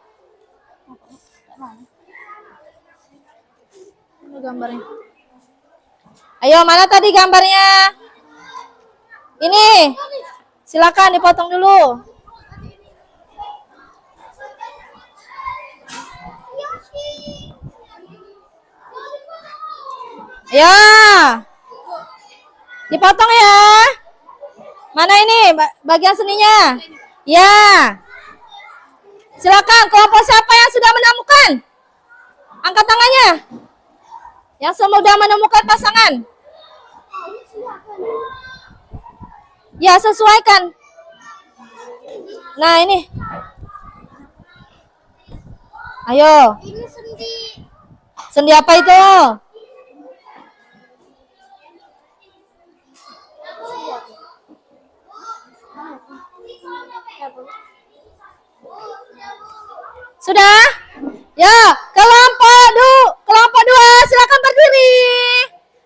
Ini gambarnya. Ayo, mana tadi gambarnya? Ini. Silakan dipotong dulu. Ya, dipotong ya. Mana ini bagian seninya? Ya, silakan. Kelompok siapa yang sudah menemukan? Angkat tangannya. Yang sudah menemukan pasangan. Ya, sesuaikan. Nah, ini. Ayo. Ini sendi. Sendi apa itu? Sudah? Ya, kelompok dua silakan berdiri.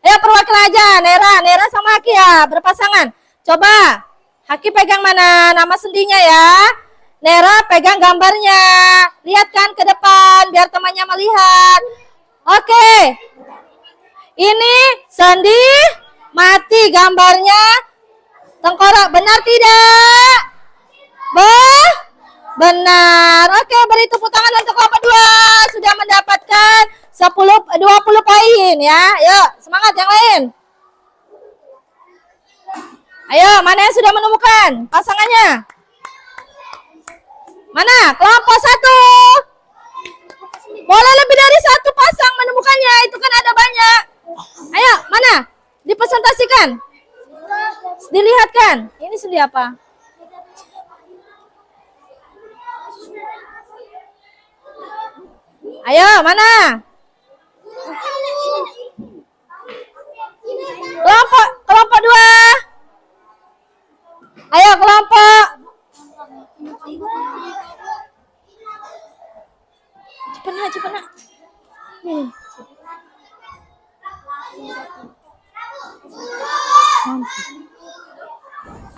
Ayo perwakilan aja, Nera sama Haki ya, berpasangan. Coba, Haki pegang mana nama sendinya ya. Nera pegang gambarnya. Lihat kan ke depan biar temannya melihat. Oke. Ini sendi mati gambarnya. Tengkorak benar tidak? Benar. Oke, beri tepuk tangan untuk kelompok 2. Sudah mendapatkan 20 poin ya. Yuk, semangat yang lain. Ayo, mana yang sudah menemukan pasangannya? Mana? Kelompok 1. Boleh lebih dari 1 pasang menemukannya. Itu kan ada banyak. Ayo, mana? Dipresentasikan. Dilihatkan. Ini sendi apa? Ayo, mana? Kelompok 2. Ayo, kelompok. Cepat nak.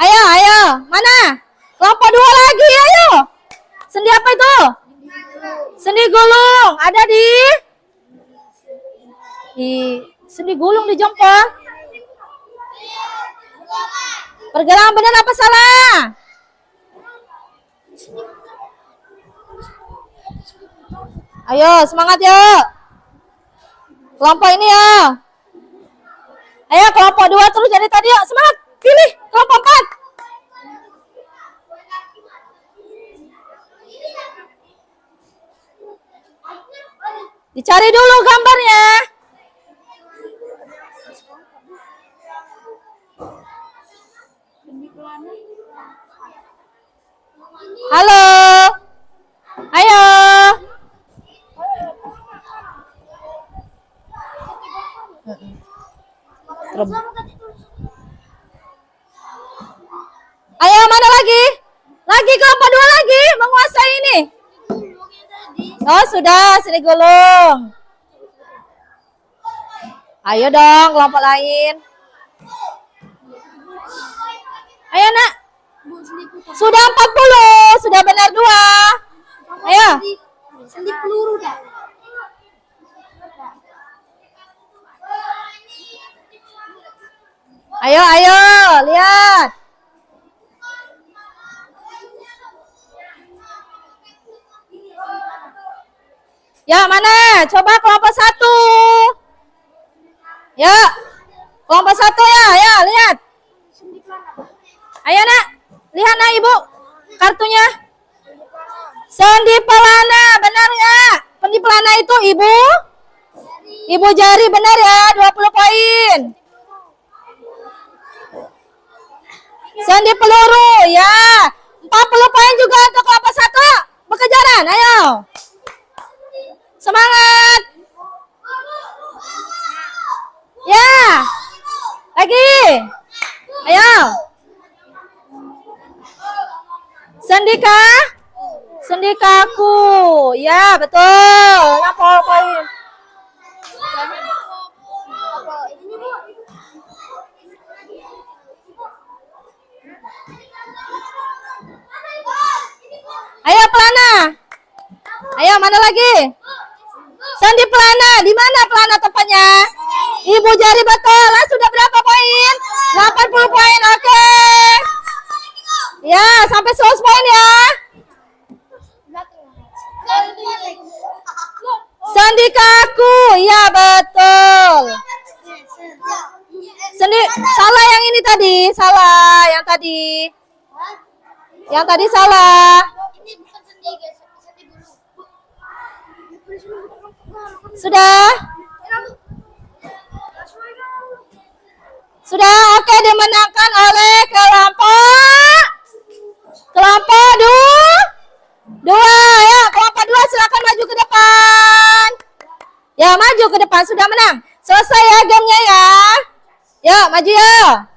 Ayo. Mana? Kelompok 2 lagi, ayo. Sendi apa itu? Sendi gulung ada di sendi gulung di jempol. Pergelangan benar apa salah? Ayo semangat yuk. Kelompok ini ya. Ayo kelompok 2 terus dari tadi yuk. Semangat. Pilih kelompok 4. Dicari dulu gambarnya. Halo. Ayo. Ayo mana lagi? Lagi kelompok 2 lagi menguasai ini. Oh sudah, sini gulung. Ayo dong kelompok lain. Ayo nak. Sudah 40, sudah benar 2. Ayo. Sendi peluru dah. Ayo, ayo, lihat. Ya, mana? Coba kelompok 1. Ya, kelompok 1 ya, ya, lihat. Ayo nak, lihat nak ibu, kartunya. Sendi pelana, benar ya? Sendi pelana itu ibu jari, benar ya? 20 poin. Sendi peluru, ya. 40 poin juga untuk kelompok 1. Berkejaran, ayo. Semangat. Ya. Lagi. Ayo. Sendi kah? Sendi kaku. Ya, betul. 60 poin. Ayo pelana. Ayo mana lagi? Sendi pelana. Di mana pelana tempatnya? Ibu jari betul. Lah, sudah berapa poin? 80 poin. Oke. Ya, sampai 100 poin ya. Sendi kaku. Ya, betul. Sendi salah yang ini tadi. Salah yang tadi. Yang tadi salah. Ini bukan sendi guys, sendi bulu. Sudah? Sudah, oke, dimenangkan oleh kelompok 2. Ya, kelompok 2 silakan maju ke depan. Ya, maju ke depan, sudah menang. Selesai ya gamenya ya. Ya, maju ya.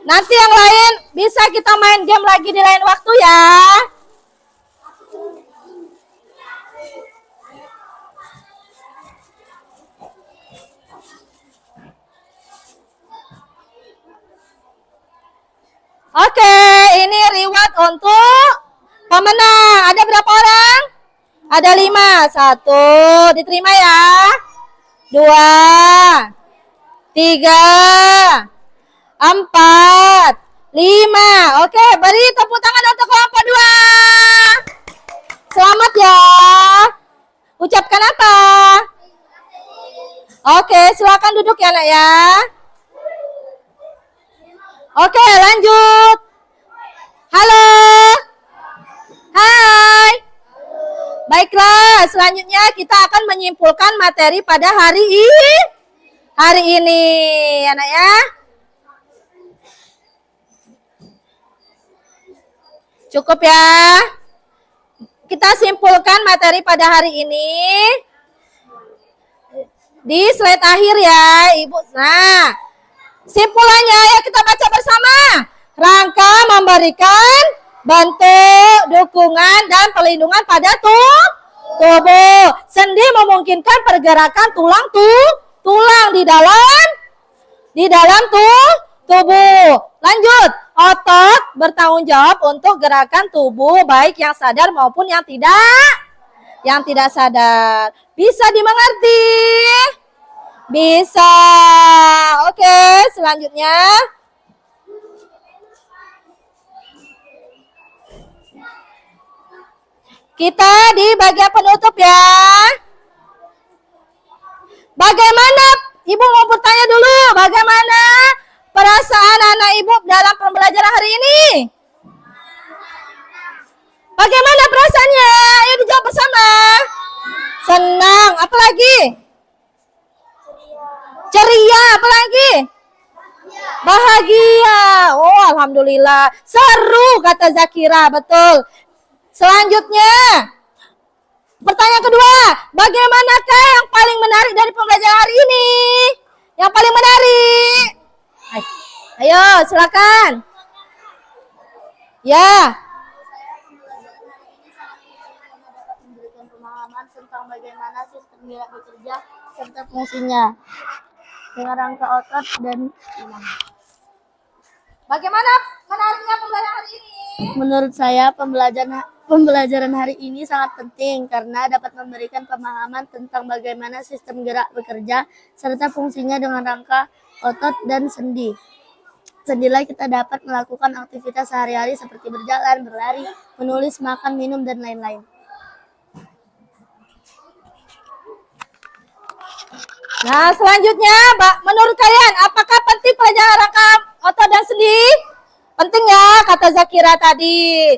Nanti yang lain bisa kita main game lagi di lain waktu ya. Oke, ini reward untuk pemenang. Ada berapa orang? Ada 5. 1, diterima ya. 2, 3, 4, 5. Oke, beri tepuk tangan untuk kelompok 2. Selamat ya. Ucapkan apa? Oke, silakan duduk ya nak ya. Oke, lanjut. Halo. Hai. Baiklah, selanjutnya kita akan menyimpulkan materi pada hari ini, anak ya. Cukup ya. Kita simpulkan materi pada hari ini di slide akhir ya, Ibu. Nah, simpulannya ya kita baca bersama. Rangka memberikan bentuk, dukungan, dan perlindungan pada tubuh. Sendi memungkinkan pergerakan tulang di dalam tubuh. Lanjut. Otot bertanggung jawab untuk gerakan tubuh baik yang sadar maupun yang tidak sadar. Bisa dimengerti? Bisa. Oke, selanjutnya. Kita di bagian penutup ya. Bagaimana? Ibu mau bertanya dulu, bagaimana perasaan anak ibu dalam pembelajaran hari ini? Bagaimana perasaannya? Ayo dijawab bersama. Senang, apalagi? Ceria, apalagi? Bahagia. Oh, alhamdulillah. Seru kata Zakira, betul. Selanjutnya, pertanyaan kedua, bagaimanakah yang paling menarik dari pembelajaran hari ini? Yang paling menarik? Ayo, silakan. Ya. Pemahaman tentang bagaimana sistem gerak bekerja serta fungsinya dengan rangka otot dan tulang. Bagaimana menariknya pembelajaran hari ini? Menurut saya pembelajaran hari ini sangat penting karena dapat memberikan pemahaman tentang bagaimana sistem gerak bekerja serta fungsinya dengan rangka otot dan sendi. Sendilah kita dapat melakukan aktivitas sehari-hari seperti berjalan, berlari, menulis, makan, minum, dan lain-lain. Nah, selanjutnya, Mbak, menurut kalian apakah penting pelajaran rangka otot dan sendi? Penting ya, kata Zakira tadi.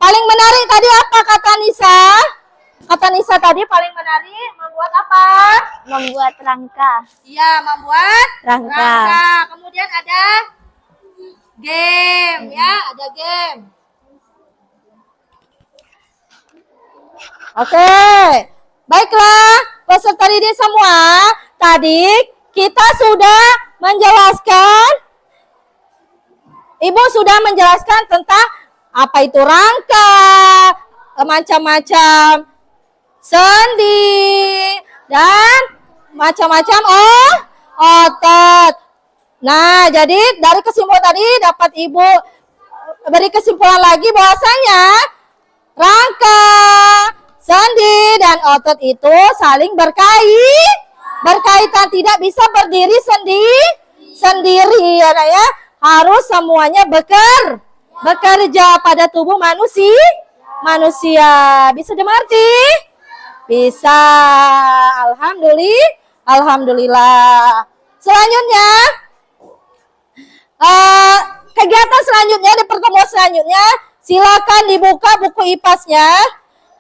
Paling menarik tadi apa kata Nisa? Kata Nisa tadi paling menarik membuat apa? Membuat rangka. Iya, membuat Rangka. Kemudian ada game, ya, ada game. Oke, baiklah peserta didik semua. Tadi kita sudah menjelaskan, Ibu sudah menjelaskan tentang apa itu rangka, macam-macam sendi, dan macam-macam otot. Nah, jadi dari kesimpulan tadi dapat Ibu beri kesimpulan lagi bahwasanya rangka, sendi, dan otot itu saling berkaitan, tidak bisa berdiri sendiri ya, ya. Harus semuanya bekerja pada tubuh manusia. Bisa dimengerti? Bisa. Alhamdulillah. Selanjutnya, kegiatan selanjutnya di pertemuan selanjutnya, silakan dibuka buku IPAS-nya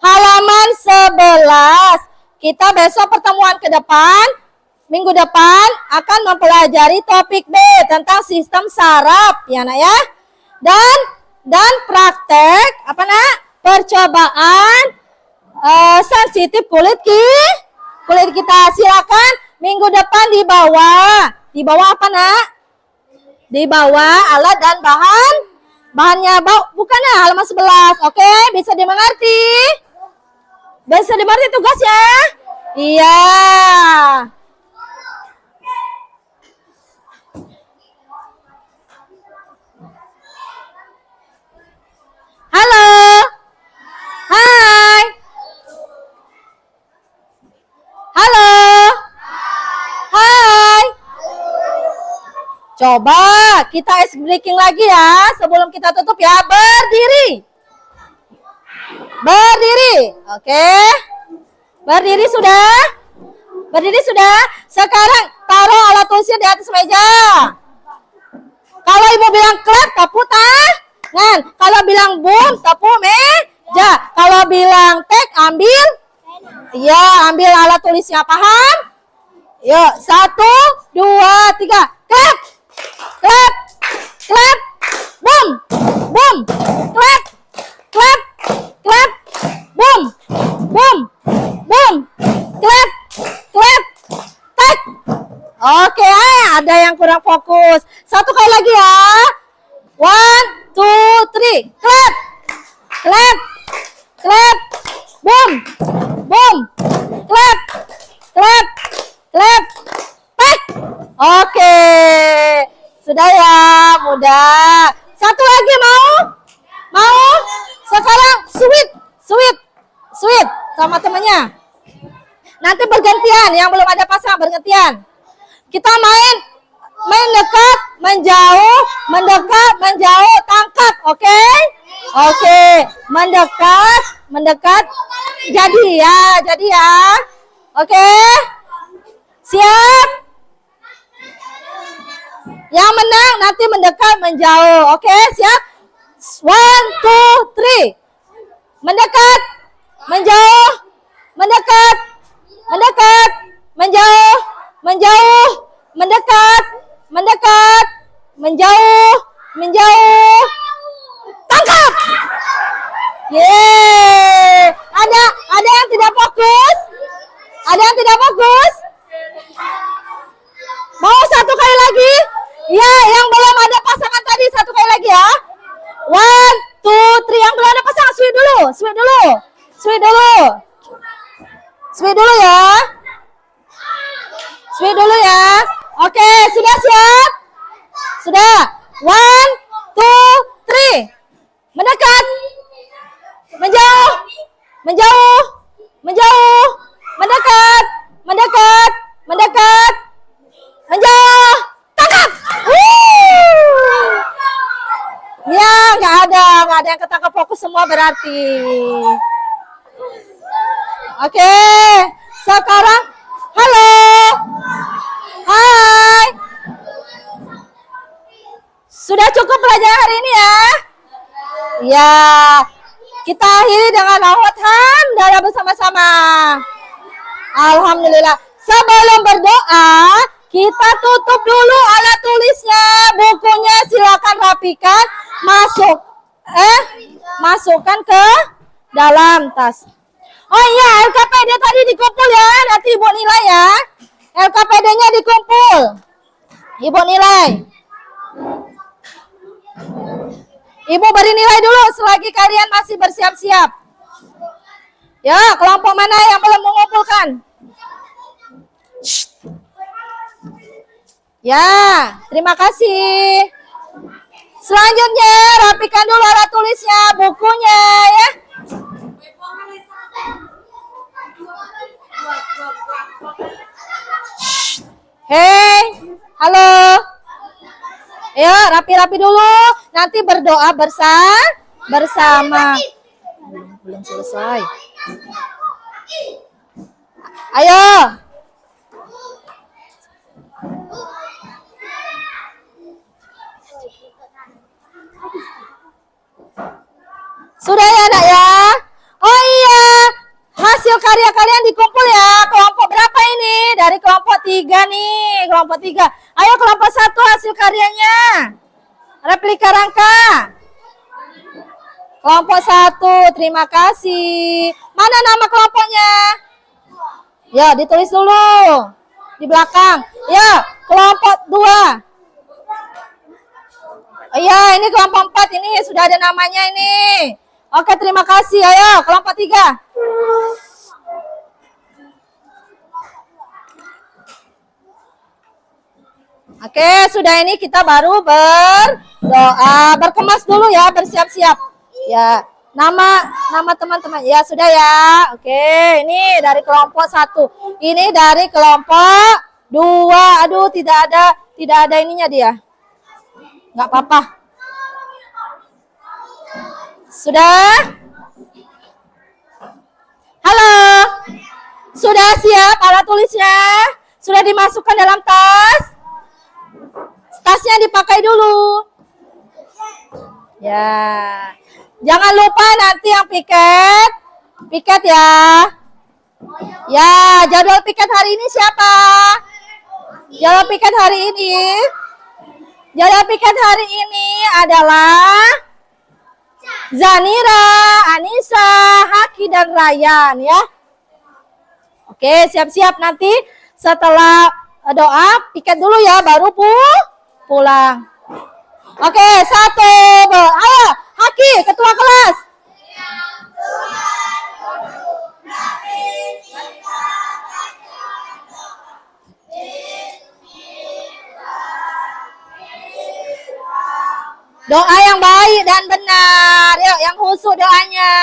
halaman 11. Kita besok pertemuan ke depan, minggu depan akan mempelajari topik B tentang sistem saraf ya nak ya. Dan praktek apa nak? Percobaan sensitif kulit kita. Silakan minggu depan dibawa apa nak? Dibawa alat dan bahannya bukan halaman 11. Oke, bisa dimengerti? Bisa dimengerti tugasnya? Iya. Halo. Hai. Halo. Hai. Coba kita ice breaking lagi ya sebelum kita tutup ya. Berdiri. Oke. Berdiri sudah? Sekarang taruh alat tulisnya di atas meja. Kalau ibu bilang clap, tepuk tangan. Kalau bilang boom, tepuk meja. Kalau bilang take, ambil alat tulisnya, paham? Yuk, 1, 2, 3, clap, boom, clap, boom, clap, take. Oke, ada yang kurang fokus. Satu kali lagi ya. 1, 2, 3, clap, boom, clap, take. Oke, sudah ya, mudah. Satu lagi mau? Mau? Sekarang sweet sama temennya. Nanti bergantian, yang belum ada pasang bergantian. Kita main dekat, menjauh, mendekat, menjauh, tangkap, oke? Oke, mendekat, jadi ya. Oke? Siap? Yang menang nanti mendekat, menjauh, oke? Siap? 1, 2, 3. Mendekat, menjauh, mendekat, menjauh, mendekat, menjauh, tangkap. Yeay. Ada yang tidak fokus? Ada yang tidak fokus? Mau satu kali lagi? Ya, yang belum ada pasangan tadi satu kali lagi ya. 1, 2, 3. Yang belum ada pasangan, sweet dulu ya. Oke, sudah siap? Sudah. 1, 2, 3. Mendekat, menjauh, mendekat, menjauh, tangkap. Ya, nggak ada yang ketangkap, fokus semua berarti. Oke, sekarang halo, hai. Sudah cukup pelajaran hari ini ya? Ya, kita akhiri dengan alhamdulillah bersama-sama. Alhamdulillah. Sebelum berdoa, kita tutup dulu alat tulisnya, bukunya silakan rapikan, masukkan ke dalam tas. Oh iya, LKPD tadi dikumpul ya, nanti Ibu nilai ya. LKPD-nya dikumpul. Ibu nilai. Ibu beri nilai dulu selagi kalian masih bersiap-siap. Ya, kelompok mana yang belum mengumpulkan? Ya, terima kasih. Selanjutnya, rapikan dulu alat tulisnya, bukunya ya. Hei, halo. Ayo, rapi-rapi dulu. Nanti berdoa bersama. Belum selesai. Ayo. Sudah ya, Nak ya? Oh iya, hasil karya kalian dikumpul ya. Kelompok berapa ini? Dari kelompok 3 nih, kelompok 3. Ayo kelompok 1 hasil karyanya. Replika rangka. Kelompok 1, terima kasih. Mana nama kelompoknya? Ya, ditulis dulu. Di belakang. Ya, kelompok 2. Oh iya, ini kelompok 4 ini sudah ada namanya ini. Oke, terima kasih. Ayo, kelompok 3. Oke, sudah ini kita baru berdoa, berkemas dulu ya, bersiap-siap. Ya, nama teman-teman. Ya, sudah ya. Oke, ini dari kelompok 1. Ini dari kelompok 2. Aduh, tidak ada ininya dia. Nggak apa-apa. Sudah? Halo? Sudah siap alat tulisnya? Sudah dimasukkan dalam tas? Tasnya dipakai dulu. Ya. Jangan lupa nanti yang piket. Piket ya. Ya, jadwal piket hari ini siapa? Jadwal piket hari ini. Jadwal piket hari ini adalah Zanira, Anissa, Haki, dan Ryan ya. Oke, siap-siap nanti setelah doa piket dulu ya, baru pulang. Oke, 1, ayo Haki, ketua kelas. Doa yang baik dan benar. Yuk, yang khusyuk doanya.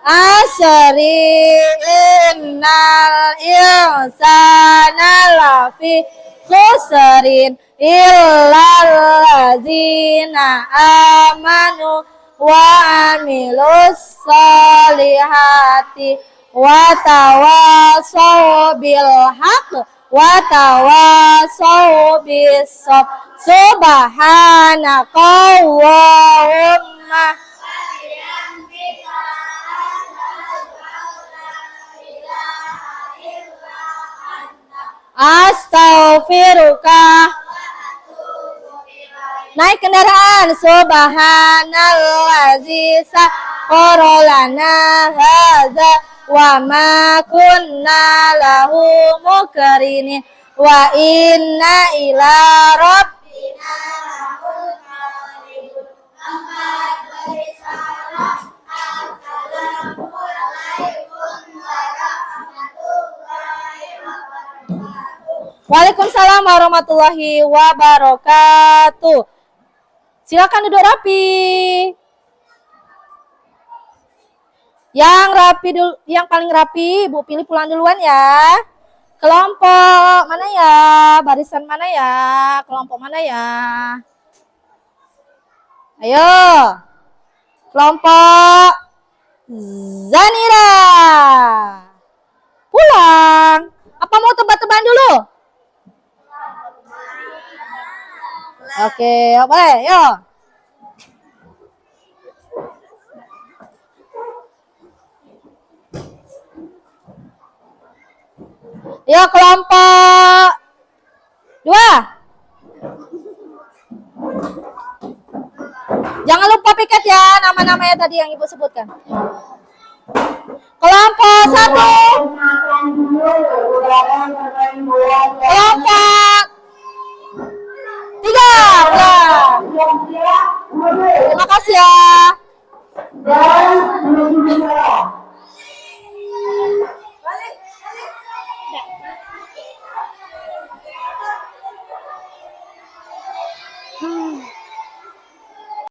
Asri innal insana lafi khusrin illal ladzina amanu wa amilus solihati wa tawasaw bil haqq wa tawasaw bis sabr. Subhanakallahumma astaghfiruka. Naik kendaraan. Subhanallazi sakhkhara lana hadza wa ma kunna lahu muqrinin wa inna ila rabbina lamunqalibun. Waalaikumsalam warahmatullahi wabarakatuh. Silakan duduk rapi. Yang rapi dulu, yang paling rapi, Ibu pilih pulang duluan ya. Kelompok mana ya? Barisan mana ya? Kelompok mana ya? Ayo. Kelompok Zanira. Pulang. Apa mau tebak-tebakan dulu? Oke, boleh, yuk. Yuk kelompok 2. Jangan lupa piket ya nama-namanya tadi yang Ibu sebutkan. Kelompok 1. Kelompok 3. Terima kasih ya.